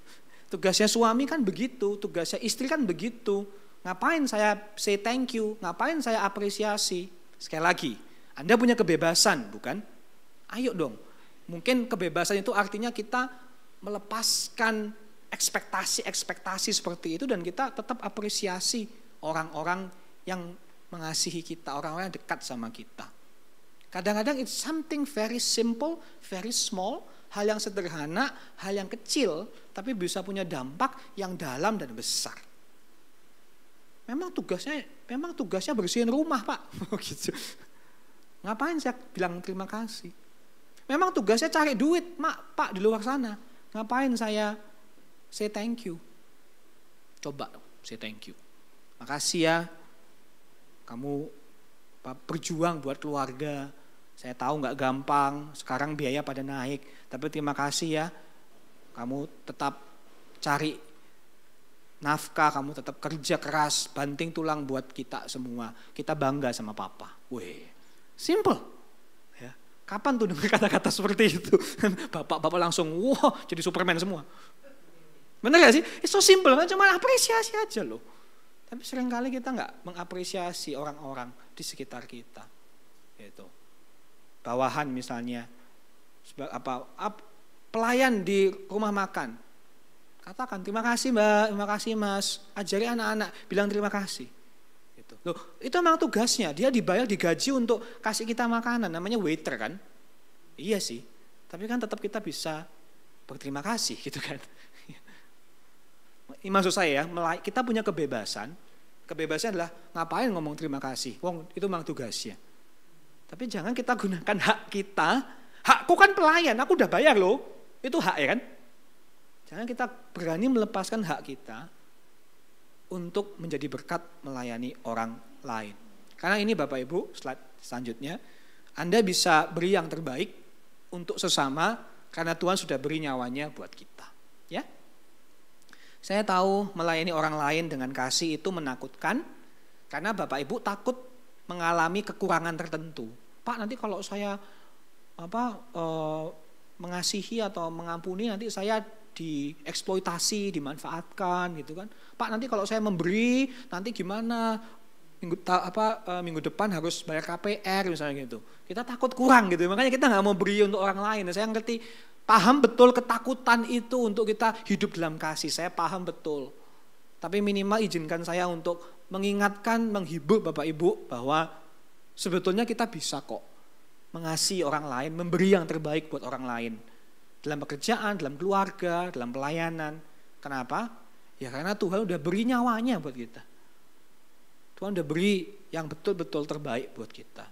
Tugasnya suami kan begitu, tugasnya istri kan begitu. Ngapain saya say thank you, ngapain saya apresiasi. Sekali lagi, Anda punya kebebasan bukan? Ayo dong. Mungkin kebebasan itu artinya kita melepaskan ekspektasi-ekspektasi seperti itu dan kita tetap apresiasi orang-orang yang mengasihi kita, orang-orang yang dekat sama kita. Kadang-kadang it's something very simple, very small, hal yang sederhana, hal yang kecil, tapi bisa punya dampak yang dalam dan besar. Memang tugasnya bersihin rumah Pak, gitu. Ngapain saya bilang terima kasih? Memang tugasnya cari duit, Pak di luar sana. Ngapain saya say thank you? Coba say thank you. Makasih ya, kamu berjuang buat keluarga. Saya tahu nggak gampang, sekarang biaya pada naik. Tapi terima kasih ya, kamu tetap cari nafkah, kamu tetap kerja keras, banting tulang buat kita semua. Kita bangga sama Papa. Weh, simple. Kapan tuh dengar kata-kata seperti itu? Bapak-bapak langsung, wah jadi Superman semua. Bener gak sih? It's so simple kan, cuma apresiasi aja loh. Tapi seringkali kita gak mengapresiasi orang-orang di sekitar kita. Gitu. Bawahan misalnya, pelayan di rumah makan. Katakan, terima kasih Mbak, terima kasih Mas. Ajari anak-anak, bilang terima kasih. Loh, itu memang tugasnya, dia dibayar, digaji untuk kasih kita makanan, namanya waiter kan. Iya sih, tapi kan tetap kita bisa berterima kasih gitu kan. Maksud saya ya, kita punya kebebasan adalah ngapain ngomong terima kasih, itu memang tugasnya. Tapi jangan kita gunakan hak kita, hakku kan pelayan, aku udah bayar loh, itu hak ya kan. Jangan kita berani melepaskan hak kita untuk menjadi berkat melayani orang lain. Karena ini Bapak Ibu, slide selanjutnya, Anda bisa beri yang terbaik untuk sesama karena Tuhan sudah beri nyawanya buat kita. Ya, saya tahu melayani orang lain dengan kasih itu menakutkan karena Bapak Ibu takut mengalami kekurangan tertentu. Pak, nanti kalau saya mengasihi atau mengampuni nanti saya dieksploitasi, dimanfaatkan gitu kan. Pak, nanti kalau saya memberi nanti gimana? minggu depan harus bayar KPR misalnya gitu. Kita takut kurang gitu, makanya kita nggak mau beri untuk orang lain. Saya ngerti, paham betul ketakutan itu untuk kita hidup dalam kasih, saya paham betul. Tapi minimal izinkan saya untuk mengingatkan, menghibur Bapak Ibu bahwa sebetulnya kita bisa kok mengasihi orang lain, memberi yang terbaik buat orang lain. Dalam pekerjaan, dalam keluarga, dalam pelayanan. Kenapa? Ya karena Tuhan udah beri nyawanya buat kita. Tuhan udah beri yang betul-betul terbaik buat kita.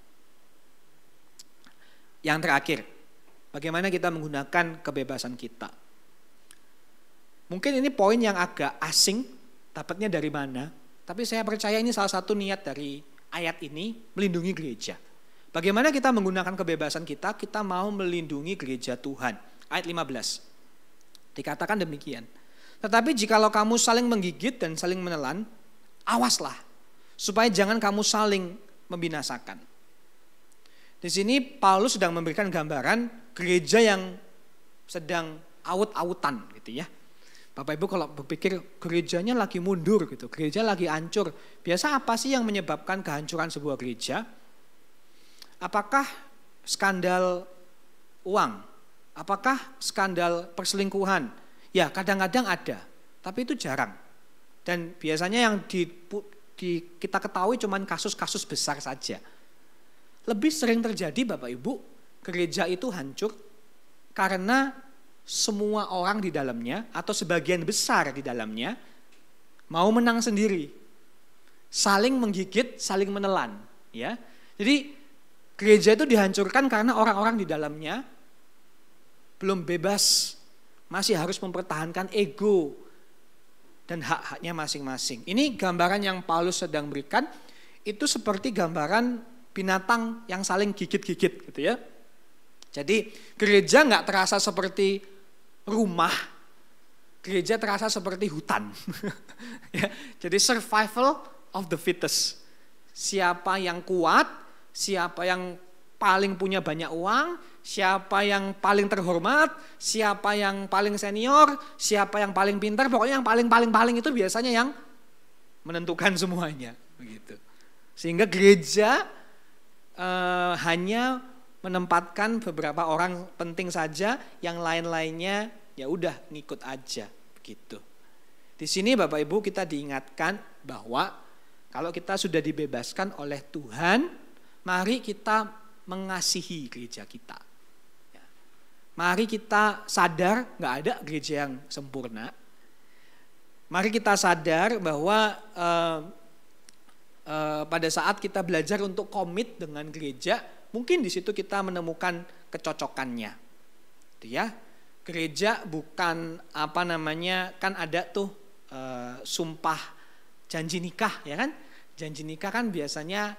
Yang terakhir, bagaimana kita menggunakan kebebasan kita. Mungkin ini poin yang agak asing, dapatnya dari mana. Tapi saya percaya ini salah satu niat dari ayat ini, melindungi gereja. Bagaimana kita menggunakan kebebasan kita mau melindungi gereja Tuhan. Ayat 15, dikatakan demikian. Tetapi jikalau kamu saling menggigit dan saling menelan, awaslah, supaya jangan kamu saling membinasakan. Di sini Paulus sedang memberikan gambaran gereja yang sedang awut-awutan gitu ya. Bapak Ibu kalau berpikir gerejanya lagi mundur gitu, gereja lagi hancur. Biasa apa sih yang menyebabkan kehancuran sebuah gereja? Apakah skandal uang? Apakah skandal perselingkuhan? Ya kadang-kadang ada, tapi itu jarang. Dan biasanya yang kita ketahui cuma kasus-kasus besar saja. Lebih sering terjadi Bapak Ibu, gereja itu hancur karena semua orang di dalamnya atau sebagian besar di dalamnya mau menang sendiri. Saling menggigit, saling menelan. Ya. Jadi gereja itu dihancurkan karena orang-orang di dalamnya belum bebas, masih harus mempertahankan ego dan hak-haknya masing-masing. Ini gambaran yang Paulus sedang berikan, itu seperti gambaran binatang yang saling gigit-gigit gitu ya. Jadi gereja nggak terasa seperti rumah, gereja terasa seperti hutan. Ya, jadi survival of the fittest. Siapa yang kuat, siapa yang paling punya banyak uang, siapa yang paling terhormat, siapa yang paling senior, siapa yang paling pintar, pokoknya yang paling itu biasanya yang menentukan semuanya, begitu. Sehingga gereja hanya menempatkan beberapa orang penting saja, yang lain-lainnya ya udah ngikut aja, begitu. Di sini Bapak Ibu kita diingatkan bahwa kalau kita sudah dibebaskan oleh Tuhan, mari kita mengasihi gereja kita. Mari kita sadar gak ada gereja yang sempurna. Mari kita sadar bahwa pada saat kita belajar untuk komit dengan gereja, mungkin di situ kita menemukan kecocokannya. Gitu ya. Gereja bukan kan ada tuh sumpah janji nikah ya kan. Janji nikah kan biasanya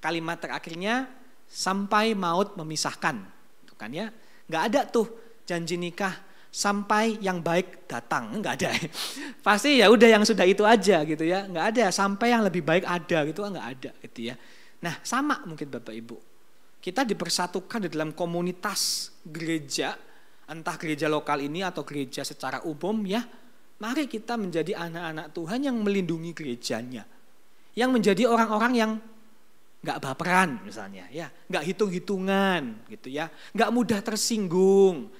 kalimat terakhirnya sampai maut memisahkan. Itu kan ya. Nggak ada tuh janji nikah sampai yang baik datang, nggak ada. Pasti ya udah yang sudah itu aja gitu ya, nggak ada sampai yang lebih baik ada gitu, nggak ada gitu ya. Nah sama mungkin Bapak Ibu, kita dipersatukan di dalam komunitas gereja, entah gereja lokal ini atau gereja secara umum ya. Mari kita menjadi anak-anak Tuhan yang melindungi gerejanya, yang menjadi orang-orang yang nggak baperan misalnya ya, nggak hitung-hitungan gitu ya, nggak mudah tersinggung,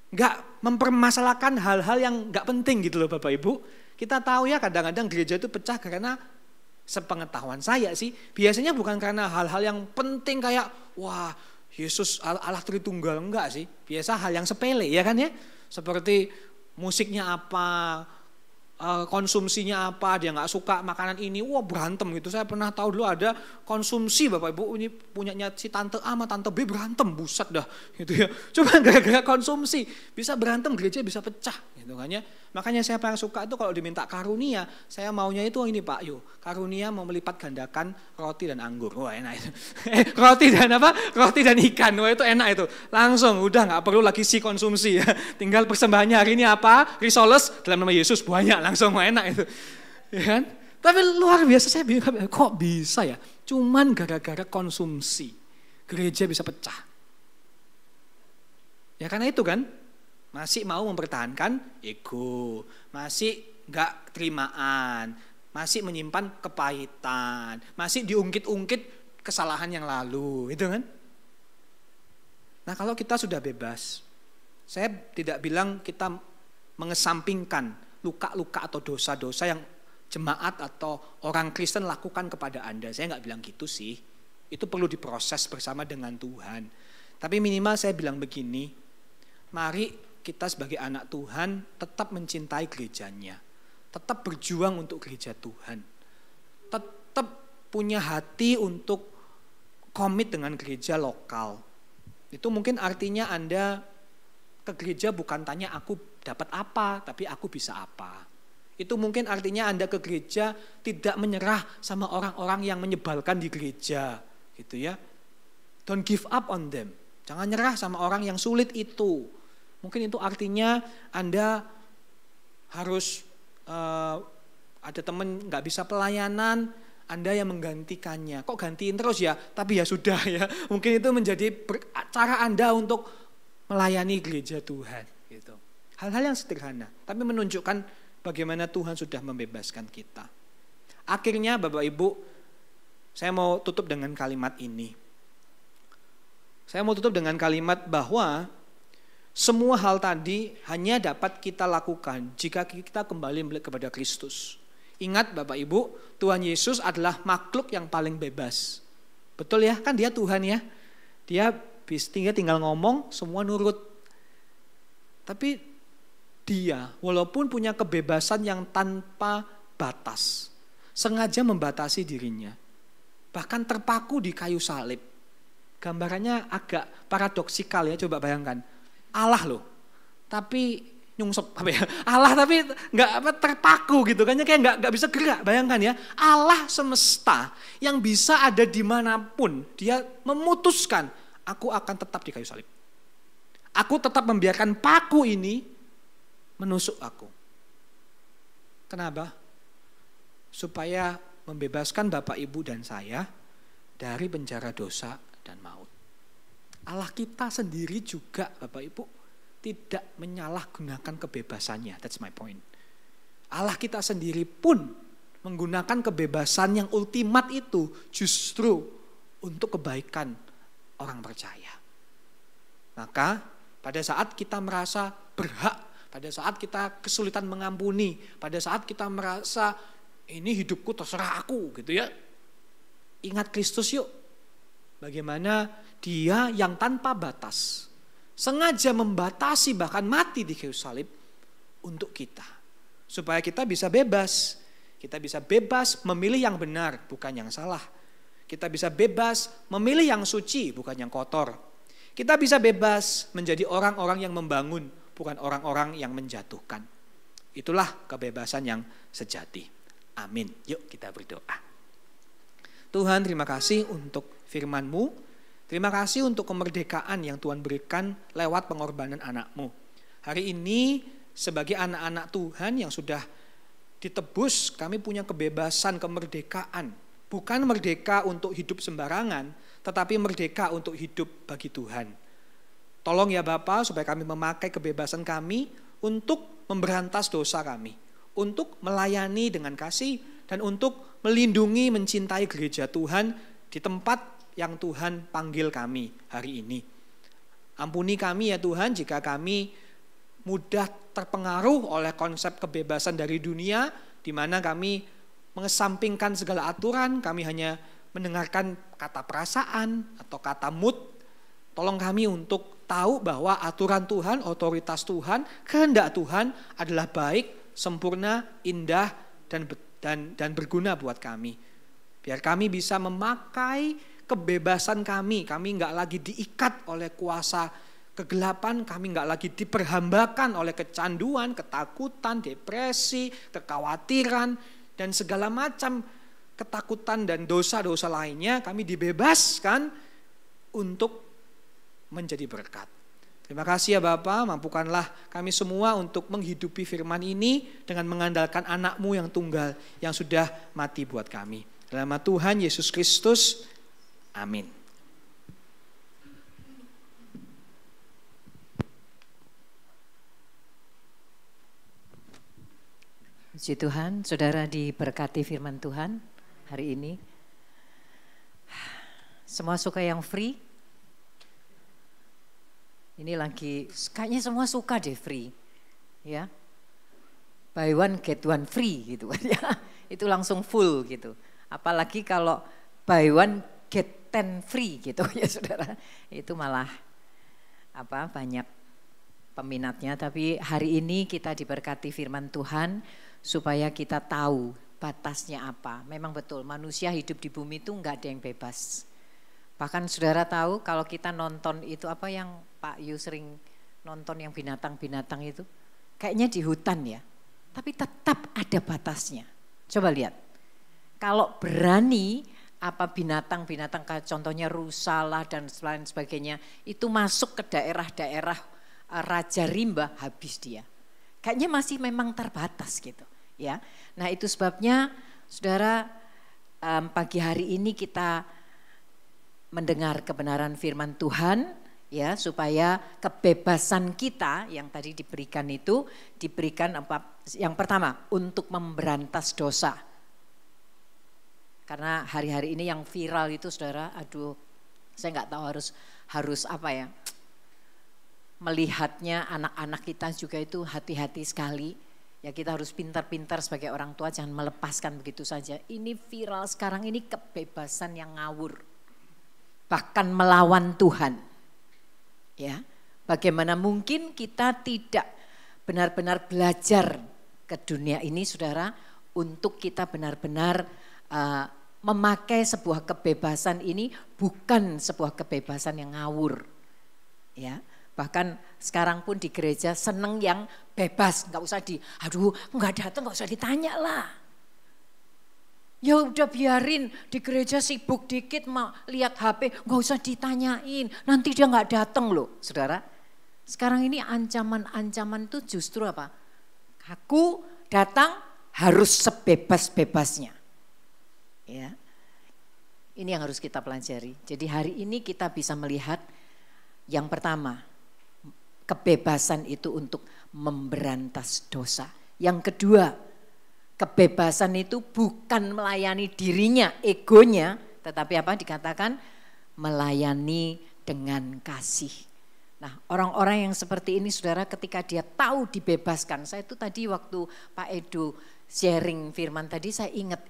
nggak mempermasalahkan hal-hal yang nggak penting gitu loh Bapak Ibu. Kita tahu ya kadang-kadang gereja itu pecah karena sepengetahuan saya sih biasanya bukan karena hal-hal yang penting kayak wah Yesus Allah Tritunggal, enggak sih. Biasa hal yang sepele ya kan ya, seperti musiknya apa, konsumsinya apa, dia nggak suka makanan ini, wah berantem gitu. Saya pernah tahu dulu ada konsumsi Bapak Ibu, ini punyanya si tante A sama tante B berantem, buset dah gitu ya. Cuma gara-gara konsumsi bisa berantem, gereja bisa pecah gitu kan ya. Makanya saya paling suka itu kalau diminta karunia, saya maunya itu ini Pak Yo, karunia mau melipat gandakan roti dan anggur. Wah enak itu. Roti dan apa? Roti dan ikan, wah itu enak itu. Langsung udah nggak perlu lagi si konsumsi ya. Tinggal persembahannya hari ini apa? Risoles dalam nama Yesus, banyak langsung enak itu. Ya kan? Tapi luar biasa saya bingung, kok bisa ya? Cuman gara-gara konsumsi gereja bisa pecah. Ya karena itu kan, masih mau mempertahankan ego, masih gak terimaan, masih menyimpan kepahitan, masih diungkit-ungkit kesalahan yang lalu, itu kan? Nah, kalau kita sudah bebas, saya tidak bilang kita mengesampingkan luka-luka atau dosa-dosa yang jemaat atau orang Kristen lakukan kepada Anda. Saya nggak bilang gitu sih. Itu perlu diproses bersama dengan Tuhan. Tapi minimal saya bilang begini, mari kita sebagai anak Tuhan tetap mencintai gerejanya. Tetap berjuang untuk gereja Tuhan. Tetap punya hati untuk komit dengan gereja lokal. Itu mungkin artinya Anda ke gereja bukan tanya aku dapat apa, tapi aku bisa apa. Itu mungkin artinya Anda ke gereja tidak menyerah sama orang-orang yang menyebalkan di gereja, gitu ya. Don't give up on them. Jangan nyerah sama orang yang sulit itu. Mungkin itu artinya Anda harus ada teman nggak bisa pelayanan, Anda yang menggantikannya. Kok gantiin terus ya? Tapi ya sudah ya. Mungkin itu menjadi cara Anda untuk melayani gereja Tuhan. Gitu. Hal-hal yang sederhana, tapi menunjukkan bagaimana Tuhan sudah membebaskan kita. Akhirnya Bapak Ibu, saya mau tutup dengan kalimat ini. Saya mau tutup dengan kalimat bahwa semua hal tadi hanya dapat kita lakukan jika kita kembali kepada Kristus. Ingat Bapak Ibu, Tuhan Yesus adalah makhluk yang paling bebas. Betul ya, kan dia Tuhan ya. Dia tinggal ngomong, semua nurut. Tapi dia walaupun punya kebebasan yang tanpa batas, sengaja membatasi dirinya. Bahkan terpaku di kayu salib. Gambarannya agak paradoksikal ya, coba bayangkan. Allah loh, tapi nyungsep apa ya? Allah tapi nggak terpaku gitu kan? Kayak nggak bisa gerak. Bayangkan ya, Allah semesta yang bisa ada dimanapun, dia memutuskan aku akan tetap di kayu salib. Aku tetap membiarkan paku ini menusuk aku. Kenapa? Supaya membebaskan Bapak Ibu dan saya dari penjara dosa dan maut. Allah kita sendiri juga Bapak Ibu tidak menyalahgunakan kebebasannya. That's my point. Allah kita sendiri pun menggunakan kebebasan yang ultimat itu justru untuk kebaikan orang percaya. Maka pada saat kita merasa berhak, pada saat kita kesulitan mengampuni, pada saat kita merasa ini hidupku terserah aku gitu ya. Ingat Kristus yuk. Bagaimana dia yang tanpa batas sengaja membatasi bahkan mati di kayu salib untuk kita. Supaya kita bisa bebas. Kita bisa bebas memilih yang benar bukan yang salah. Kita bisa bebas memilih yang suci bukan yang kotor. Kita bisa bebas menjadi orang-orang yang membangun bukan orang-orang yang menjatuhkan. Itulah kebebasan yang sejati. Amin. Yuk kita berdoa. Tuhan terima kasih untuk firman-Mu. Terima kasih untuk kemerdekaan yang Tuhan berikan lewat pengorbanan anak-Mu. Hari ini sebagai anak-anak Tuhan yang sudah ditebus, kami punya kebebasan, kemerdekaan. Bukan merdeka untuk hidup sembarangan, tetapi merdeka untuk hidup bagi Tuhan. Tolong ya Bapa supaya kami memakai kebebasan kami untuk memberantas dosa kami. Untuk melayani dengan kasih dan untuk melindungi, mencintai gereja Tuhan di tempat yang Tuhan panggil kami hari ini. Ampuni kami ya Tuhan jika kami mudah terpengaruh oleh konsep kebebasan dari dunia, di mana kami mengesampingkan segala aturan, kami hanya mendengarkan kata perasaan atau kata mood. Tolong kami untuk tahu bahwa aturan Tuhan, otoritas Tuhan, kehendak Tuhan adalah baik, sempurna, indah, dan berguna buat kami. Biar kami bisa memakai kebebasan kami nggak lagi diikat oleh kuasa kegelapan, kami nggak lagi diperhambakan oleh kecanduan, ketakutan, depresi, kekhawatiran, dan segala macam ketakutan dan dosa-dosa lainnya. Kami dibebaskan untuk menjadi berkat. Terima kasih ya Bapa, mampukanlah kami semua untuk menghidupi firman ini dengan mengandalkan anak-Mu yang tunggal yang sudah mati buat kami. Dalam nama Tuhan Yesus Kristus, amin. Puji Tuhan, saudara diberkati firman Tuhan hari ini. Semua suka yang free? Ini lagi, kayaknya semua suka deh free. Ya, buy one get one free gitu kan ya. Itu langsung full gitu. Apalagi kalau buy one get 10 free gitu ya saudara. Itu malah banyak peminatnya. Tapi hari ini kita diberkati firman Tuhan supaya kita tahu batasnya apa. Memang betul manusia hidup di bumi itu enggak ada yang bebas. Bahkan saudara tahu kalau kita nonton itu apa yang Pak Yu sering nonton yang binatang-binatang itu. Kayaknya di hutan ya. Tapi tetap ada batasnya. Coba lihat. Kalau berani apa binatang-binatang contohnya rusa lah dan lain sebagainya. Itu masuk ke daerah-daerah Raja Rimba habis dia. Kayaknya masih memang terbatas gitu. Ya, nah itu sebabnya saudara pagi hari ini kita mendengar kebenaran firman Tuhan ya supaya kebebasan kita yang tadi diberikan itu diberikan yang pertama untuk memberantas dosa. Karena hari-hari ini yang viral itu saudara, saya nggak tahu harus apa ya, melihatnya anak-anak kita juga itu hati-hati sekali. Ya kita harus pintar-pintar sebagai orang tua jangan melepaskan begitu saja. Ini viral sekarang ini kebebasan yang ngawur. Bahkan melawan Tuhan. Ya, bagaimana mungkin kita tidak benar-benar belajar ke dunia ini saudara untuk kita benar-benar memakai sebuah kebebasan ini bukan sebuah kebebasan yang ngawur. Ya. Bahkan sekarang pun di gereja seneng yang bebas, nggak usah nggak datang, nggak usah ditanya lah. Ya udah biarin di gereja sibuk dikit mau lihat HP, nggak usah ditanyain, nanti dia nggak datang loh, saudara. Sekarang ini ancaman-ancaman itu justru apa? Aku datang harus sebebas-bebasnya. Ya, ini yang harus kita pelajari. Jadi hari ini kita bisa melihat yang pertama. Kebebasan itu untuk memberantas dosa. Yang kedua, kebebasan itu bukan melayani dirinya, egonya, tetapi apa dikatakan melayani dengan kasih. Nah, orang-orang yang seperti ini saudara ketika dia tahu dibebaskan. Saya itu tadi waktu Pak Edo sharing firman tadi saya ingat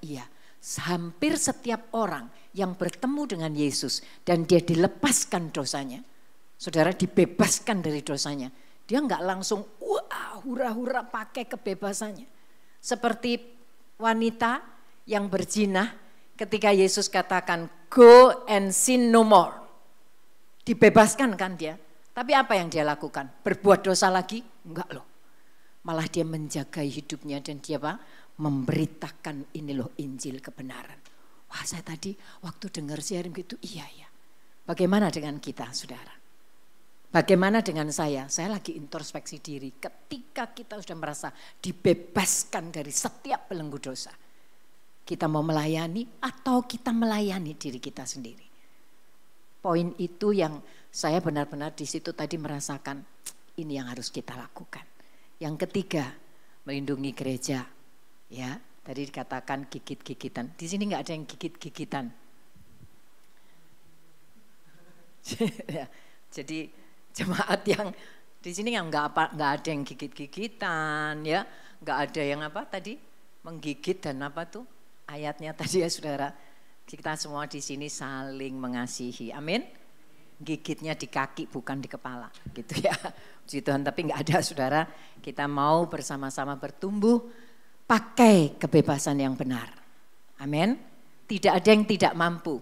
hampir setiap orang yang bertemu dengan Yesus dan dia dilepaskan dosanya. Saudara dibebaskan dari dosanya. Dia enggak langsung hura-hura pakai kebebasannya. Seperti wanita yang berzina ketika Yesus katakan go and sin no more. Dibebaskan kan dia. Tapi apa yang dia lakukan? Berbuat dosa lagi? Enggak loh. Malah dia menjaga hidupnya dan dia memberitakan ini loh Injil kebenaran. Wah saya tadi waktu dengar sharing gitu iya. Bagaimana dengan kita saudara? Bagaimana dengan saya? Saya lagi introspeksi diri. Ketika kita sudah merasa dibebaskan dari setiap belenggu dosa. Kita mau melayani atau kita melayani diri kita sendiri. Poin itu yang saya benar-benar di situ tadi merasakan ini yang harus kita lakukan. Yang ketiga, melindungi gereja. Ya, tadi dikatakan gigit-gigitan. Di sini nggak ada yang gigit-gigitan. Jadi jemaat yang di sini yang nggak ada yang gigit-gigitan ya, nggak ada yang menggigit dan ayatnya tadi ya saudara, kita semua di sini saling mengasihi, amin. Gigitnya di kaki bukan di kepala, gitu ya, puji Tuhan. Tapi nggak ada saudara, kita mau bersama-sama bertumbuh pakai kebebasan yang benar, amin. Tidak ada yang tidak mampu,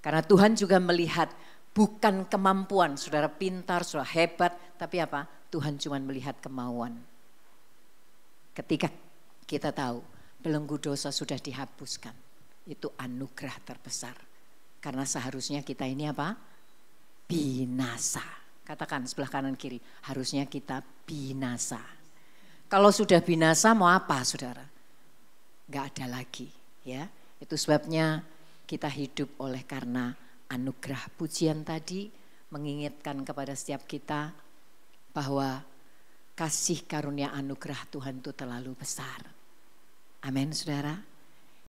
karena Tuhan juga melihat. Bukan kemampuan, saudara pintar, saudara hebat, tapi apa? Tuhan cuma melihat kemauan. Ketika kita tahu belenggu dosa sudah dihapuskan, itu anugerah terbesar. Karena seharusnya kita ini binasa. Katakan sebelah kanan kiri, harusnya kita binasa. Kalau sudah binasa mau apa saudara? Gak ada lagi ya. Itu sebabnya kita hidup oleh karena anugerah. Pujian tadi mengingatkan kepada setiap kita bahwa kasih karunia anugerah Tuhan itu terlalu besar. Amin, saudara.